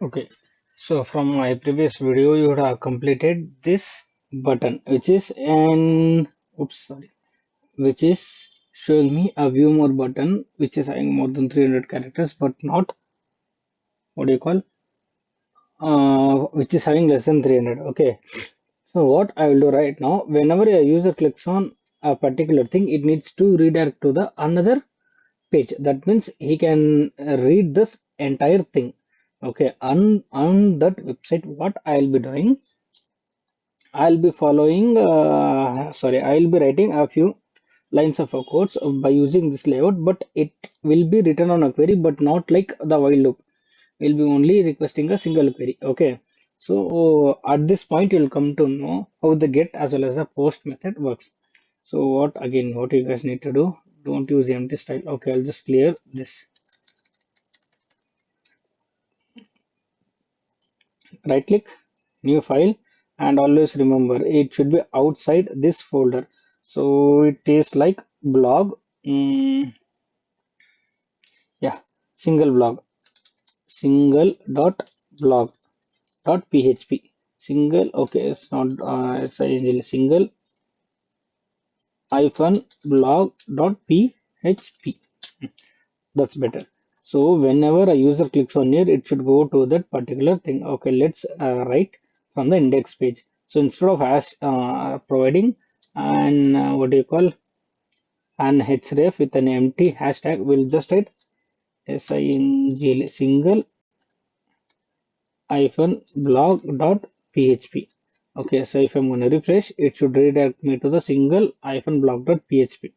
Okay, so from my previous video, you would have completed this button, which is an oops, sorry, which is showing me a view more button, which is having more than 300 characters, but not what do you call, which is having less than 300. Okay, so what I will do right now, whenever a user clicks on a particular thing, it needs to redirect to the another page. That means he can read this entire thing. Okay, on that website, what I'll be doing, I'll be following, I'll be writing a few lines of a codes by using this layout, but it will be written on a query, but not like the while loop. We'll be only requesting a single query. Okay, so at this point, you'll come to know how the get as well as the post method works. So what you guys need to do, don't use empty style. Okay, I'll just clear this. Right click, new file, and always remember it should be outside this folder. So it is like blog, yeah, single blog, single dot blog dot php, single, okay, it's not single hyphen blog dot php. That's better. So whenever a user clicks on here, it should go to that particular thing. Okay, let's write from the index page. So instead of providing an what do you call, an href with an empty hashtag, we'll just write single hyphen blog dot php. Okay, so if I'm going to refresh, it should redirect me to the single hyphen blog dot php.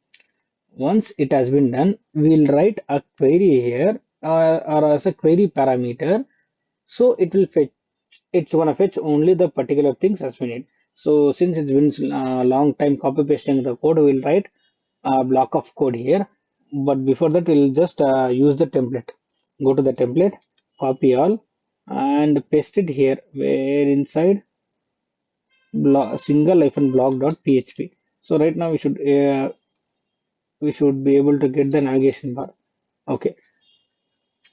Once it has been done, we'll write a query here, or as a query parameter. So it will fetch, it's gonna fetch only the particular things as we need. So since it's been a long time copy pasting the code, we'll write a block of code here. But before that, we'll just use the template. Go to the template, copy all, and paste it here, where inside single hyphen blog dot php. So right now we should be able to get the navigation bar. Okay,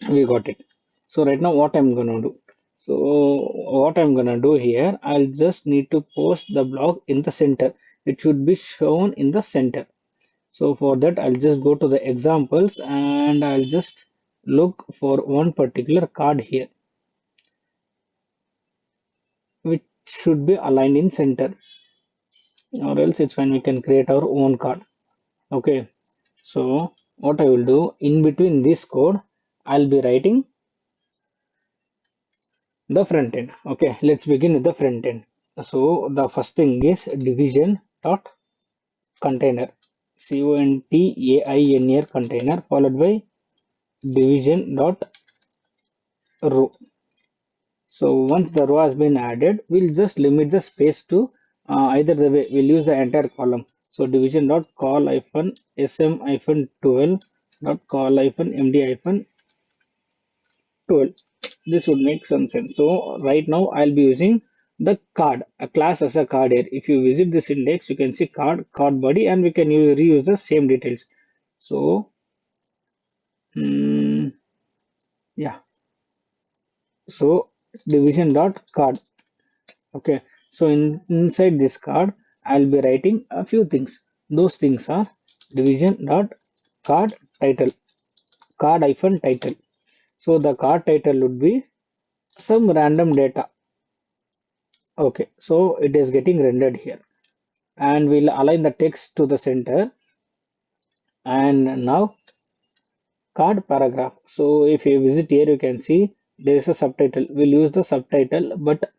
we got it. So right now what I'm gonna do, so what I'm gonna do here, I'll just need to post the blog in the center. It should be shown in the center. So for that, I'll just go to the examples and I'll just look for one particular card here, which should be aligned in center, or else it's fine, we can create our own card. Okay, so what I will do, in between this code, I'll be writing the front end. Okay, let's begin with the front end. So the first thing is division dot container, container container, followed by division dot row. So once the row has been added, we'll just limit the space to either the way, we'll use the entire column. So division dot call hyphen sm hyphen 12 dot call hyphen md hyphen 12. This would make some sense. So right now I'll be using the card, a class as a card here. If you visit this index, you can see card body, and we can reuse the same details. So yeah, so division dot card. Okay, so inside this card, I'll be writing a few things. Those things are division dot card title, card hyphen title. So the card title would be some random data. Okay, so it is getting rendered here, and we'll align the text to the center. And now card paragraph. So if you visit here, you can see there is a subtitle. We'll use the subtitle, but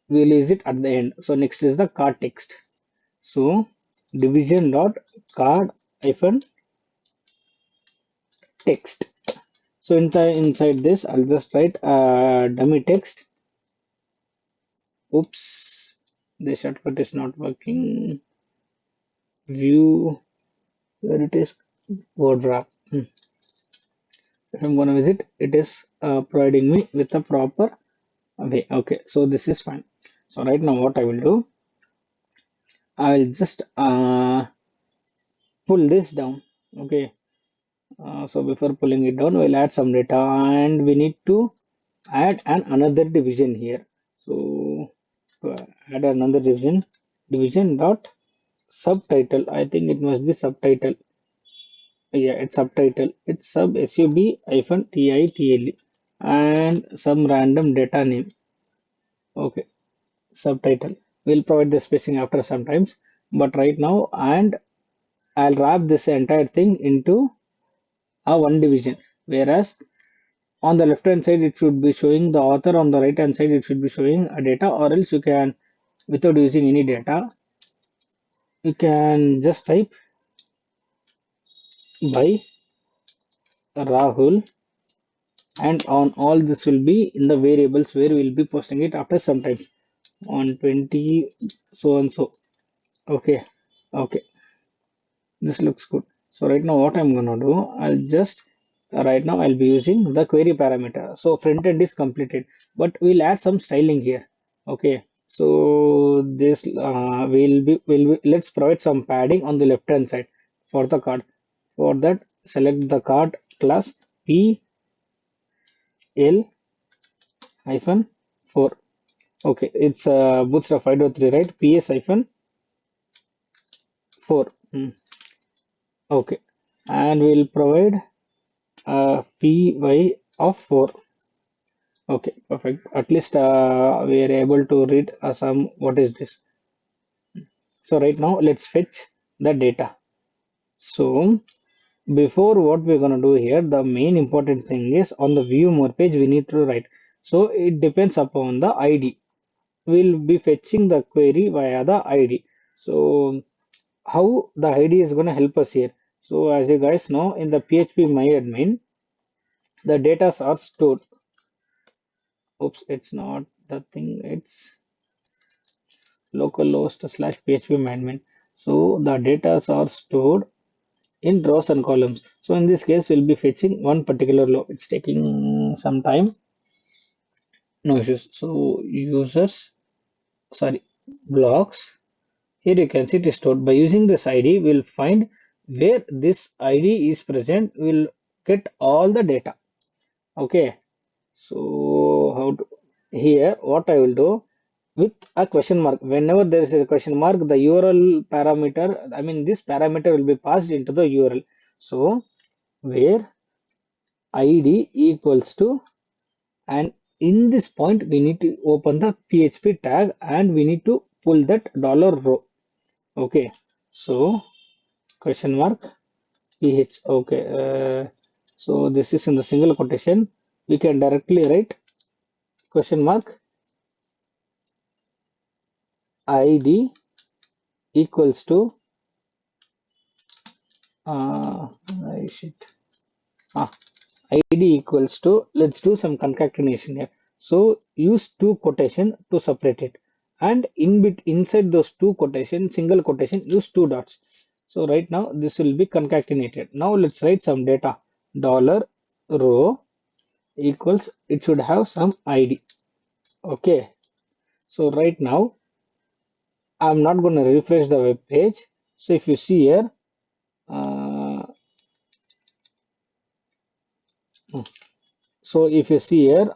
we'll use it at the end. So next is the card text. So division dot card hyphen text. So inside this, I'll just write dummy text. Oops, the shortcut is not working. View, where it is, word wrap. If I'm gonna visit, it is providing me with a proper way. Okay, so this is fine. So right now what I will do, I'll just pull this down. Okay, so before pulling it down, we'll add some data, and we need to add an another division here. So add another division dot subtitle. I think it must be subtitle. Yeah, it's subtitle. It's sub hyphen title and some random data name. Okay, subtitle. We'll provide the spacing after sometimes, but right now, and I'll wrap this entire thing into a one division. Whereas on the left hand side, it should be showing the author. On the right hand side, it should be showing a data, or else you can, without using any data, you can just type by Rahul, and on all this will be in the variables where we'll be posting it after some time on 20 so and so. Okay, okay, this looks good. So right now what I'm gonna do, I'll just right now I'll be using the query parameter. So front end is completed, but we'll add some styling here. Okay, so this let's provide some padding on the left hand side for the card. For that, select the card class p l hyphen 4. Okay, it's bootstrap 5.3, right? ps hyphen 4. Okay, and we'll provide py of 4. Okay, perfect. At least we are able to read some what is this. So right now let's fetch the data. So before, what we're gonna do here, the main important thing is on the view more page we need to write. So it depends upon the ID. We'll be fetching the query via the ID. So how the ID is gonna help us here. So as you guys know, in the PHP myadmin, the data are stored. Oops, it's not the thing. It's localhost slash php admin. So the data are stored in rows and columns. So in this case, we'll be fetching one particular row. It's taking some time. No issues. So users, sorry, blocks. Here you can see it is stored. By using this ID, we'll find where this ID is present. We'll get all the data. Okay. So how to, here what I will do with a question mark. Whenever there is a question mark, the URL parameter, I mean this parameter will be passed into the URL. So where ID equals to, and in this point we need to open the PHP tag and we need to pull that dollar row. Okay. So question mark ph. Okay. So this is in the single quotation. We can directly write question mark ID equals to I shit. Ah, ID equals to, let's do some concatenation here. So use two quotation to separate it, and inside those two quotation, single quotation, use two dots. So right now this will be concatenated. Now let's write some data. Dollar row equals, it should have some ID. Okay, so right now I'm not going to refresh the web page. So if you see here, uh, so if you see here,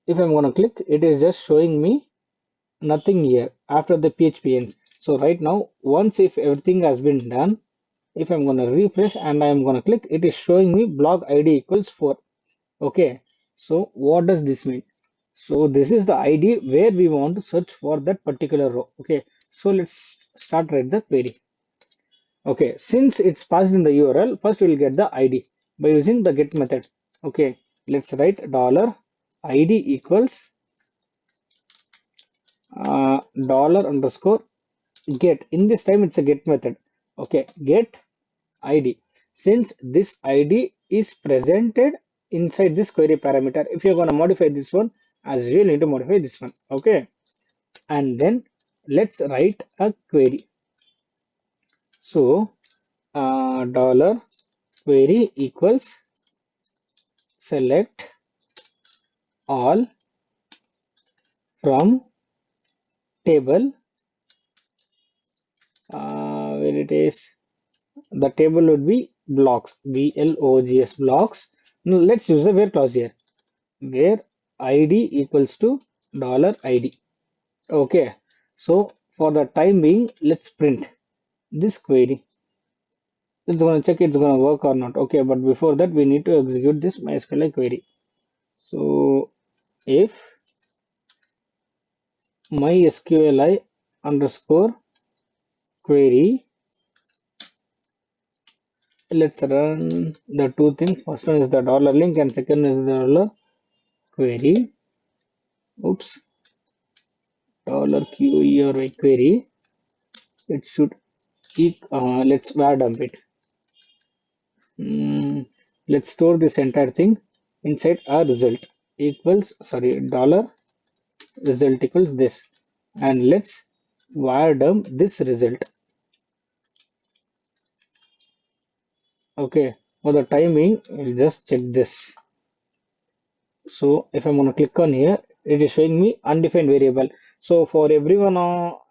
if I'm going to click, it is just showing me nothing here after the PHP ends. So right now, once if everything has been done, if I'm going to refresh and I'm going to click, it is showing me block ID equals 4. Okay, so what does this mean? So this is the ID where we want to search for that particular row. Okay, so let's start write the query. Okay, since it's passed in the URL, first we'll get the ID by using the get method. Okay, let's write dollar ID equals dollar underscore get. In this time it's a get method. Okay, get ID. Since this ID is presented inside this query parameter, if you're going to modify this one, as usual, you need to modify this one. Okay, and then let's write a query. So dollar query equals select all from table, where it is, the table would be blocks, blogs blocks. Now let's use the where clause here. where id equals to dollar id. Okay, so for the time being, let's print this query. It's going to check it's going to work or not. Okay, but before that we need to execute this mysql query. So if mysqli underscore query, let's run the two things. First one is the dollar link and second is the dollar query. Oops, dollar query query. It should let's var dump it. Let's store this entire thing inside a result equals, sorry, dollar result equals this, and let's var dump this result. Okay, for the timing we'll just check this. So if I'm going to click on here, it is showing me undefined variable. So for everyone,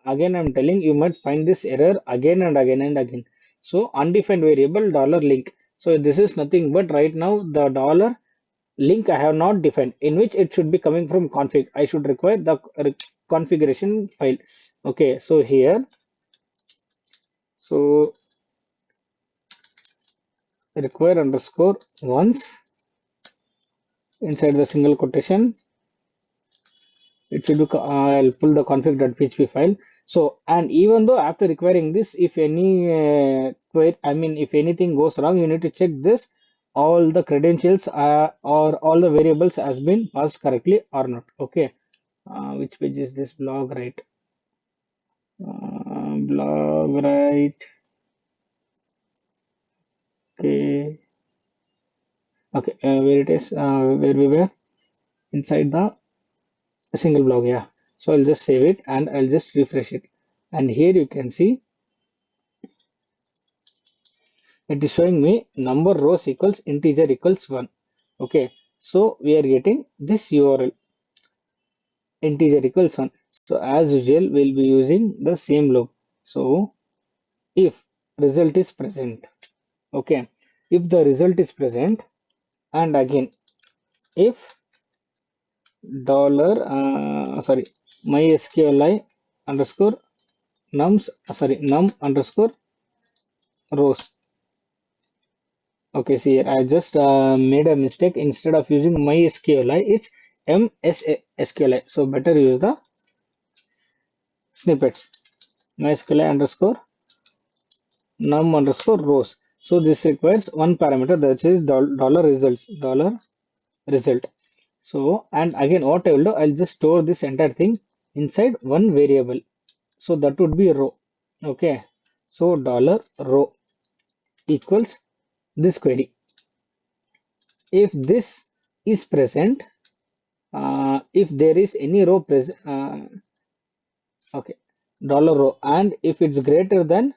again I'm telling, you might find this error again and again and again. So undefined variable dollar link, so this is nothing but right now the dollar link I have not defined, in which it should be coming from config. I should require the configuration file. Okay, so here, so require underscore once inside the single quotation, it should be I'll pull the config.php file. So, and even though after requiring this, if any I mean if anything goes wrong, you need to check this, all the credentials or all the variables has been passed correctly or not. Okay, which page is this blog, right? Blog, right? Okay, okay, where it is, where we were inside the single blog. Yeah, so I'll just save it and I'll just refresh it, and here you can see it is showing me number rows equals integer equals 1. Okay, so we are getting this URL integer equals 1. So as usual we'll be using the same loop. So if result is present, okay, if the result is present, and again if dollar sorry, mysqli underscore nums num underscore rows. Okay, see here, I just made a mistake. Instead of using MySQLi, it's MSSQLi. So better use the snippets. MySQLi underscore num underscore rows. So this requires one parameter, that is dollar results, dollar result. So, and again what I will do, I'll just store this entire thing inside one variable. So that would be row. Okay. So dollar row equals this query. If this is present, if there is any row present, okay, dollar row, and if it's greater than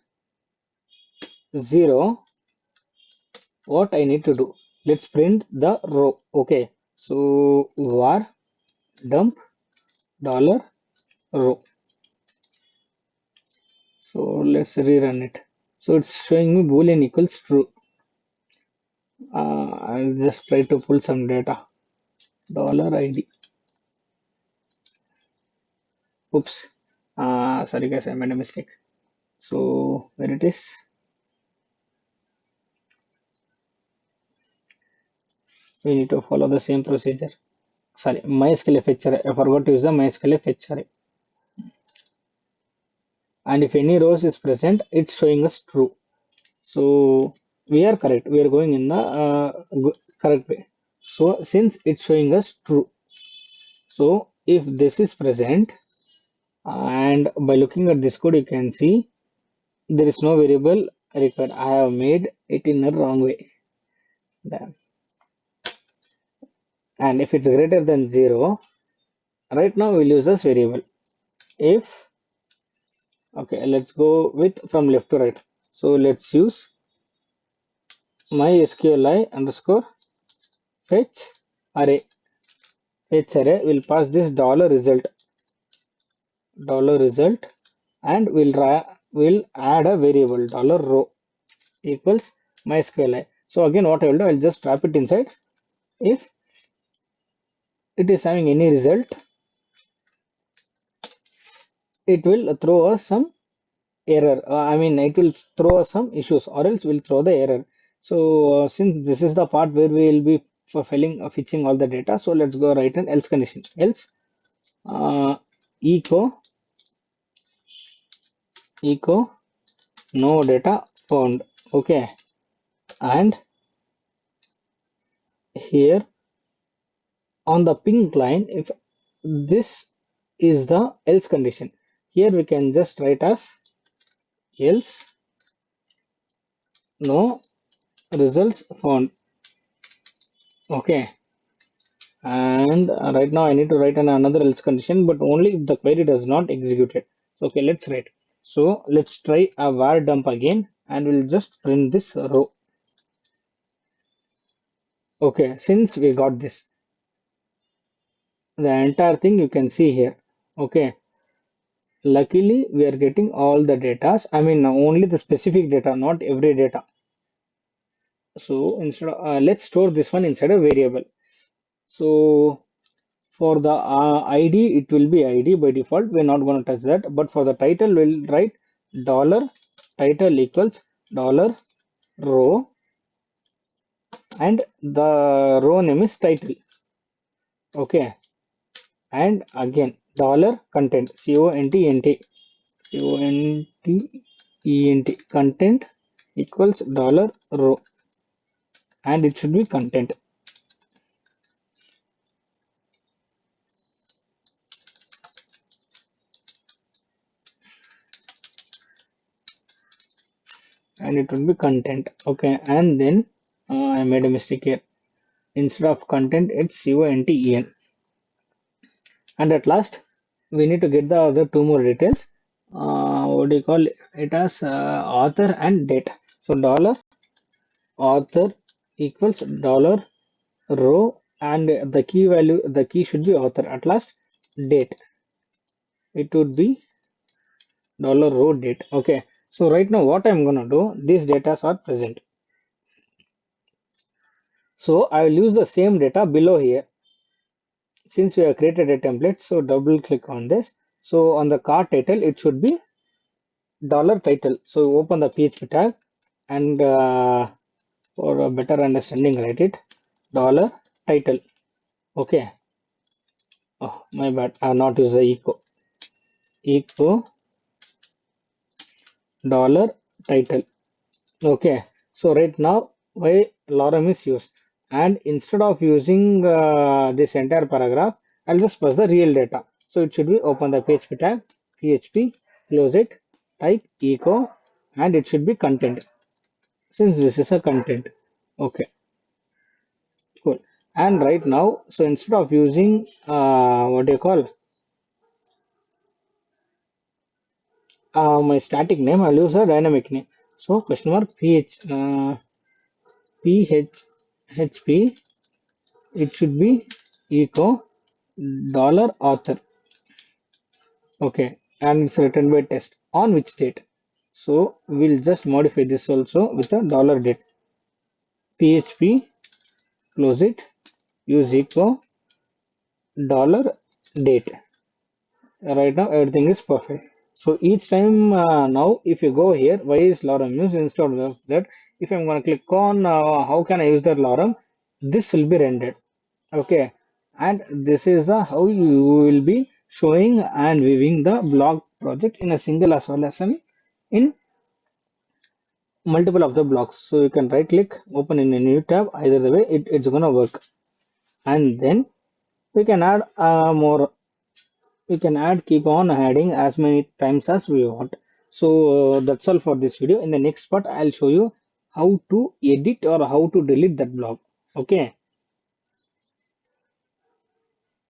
0, what I need to do, let's print the row. Okay, so var dump dollar row. So let's rerun it. So it's showing me boolean equals true. I'll just try to pull some data. Dollar id. Oops, sorry guys, I made a mistake. So where it is, we need to follow the same procedure. Sorry, MySQL fetch array, I forgot to use the MySQL fetch array. And if any rows is present, it's showing us true. So we are correct, we are going in the correct way. So since it's showing us true, so if this is present, and by looking at this code you can see there is no variable required. I have made it in a wrong way. Damn. And if it's greater than 0, right now we'll use this variable. If, okay, let's go with from left to right. So let's use mysqli underscore fetch array. Fetch array will pass this dollar result, and we'll add a variable dollar row equals mysqli. So again what I will do, I'll just wrap it inside if it is having any result, it will throw us some error. I mean, it will throw us some issues, or else will throw the error. So since this is the part where we will be fulfilling fetching all the data, so let's go write an else condition. Else uh, echo echo no data found. Okay, and here on the pink line, if this is the else condition, here we can just write as else no results found. Okay, and right now I need to write another else condition, but only if the query does not execute it. Okay, let's write. So let's try a var dump again, and we'll just print this row. Okay, since we got this, the entire thing you can see here. Okay, luckily we are getting all the data. I mean only the specific data, not every data. So instead of, let's store this one inside a variable. So for the ID, it will be ID by default. We're not going to touch that. But for the title, we'll write dollar title equals dollar row, and the row name is title. Okay, and again dollar content content content equals dollar row, and it should be content. And it would be content. Okay, and then I made a mistake here. Instead of content, it's content. And at last, we need to get the other two more details. What do you call it as author and date? So dollar author equals dollar row, and the key value, the key should be author. At last, date, it would be dollar row date. Okay, so right now what I'm gonna do, these data are present. So I will use the same data below here. Since we have created a template, so double click on this. So on the card title, it should be dollar title. So open the PHP tag, and for a better understanding, write it dollar title. Okay. Oh, my bad. I have not used the echo dollar title. Okay. So right now, why lorem is used, and instead of using this entire paragraph, I'll just pass the real data. So it should be open the PHP tag, PHP, close it, type echo, and it should be content, since this is a content. Okay, cool. And right now, so instead of using what do you call my static name, I'll use a dynamic name. So question mark php, it should be echo dollar author. Okay, and it's written by test on which date. So we'll just modify this also with a dollar date. PHP, close it, use echo dollar date. Right now everything is perfect. So each time now, if you go here, why is lorem used instead of that? If I'm going to click on how can I use that lorem, this will be rendered. Okay, and this is the how you will be showing and viewing the blog project in a single as well as in multiple of the blocks. So you can right click, open in a new tab. Either the way, it's gonna work. And then we can add more. We can add, keep on adding as many times as we want. So that's all for this video. In the next part, I'll show you how to edit or how to delete that blog. Okay.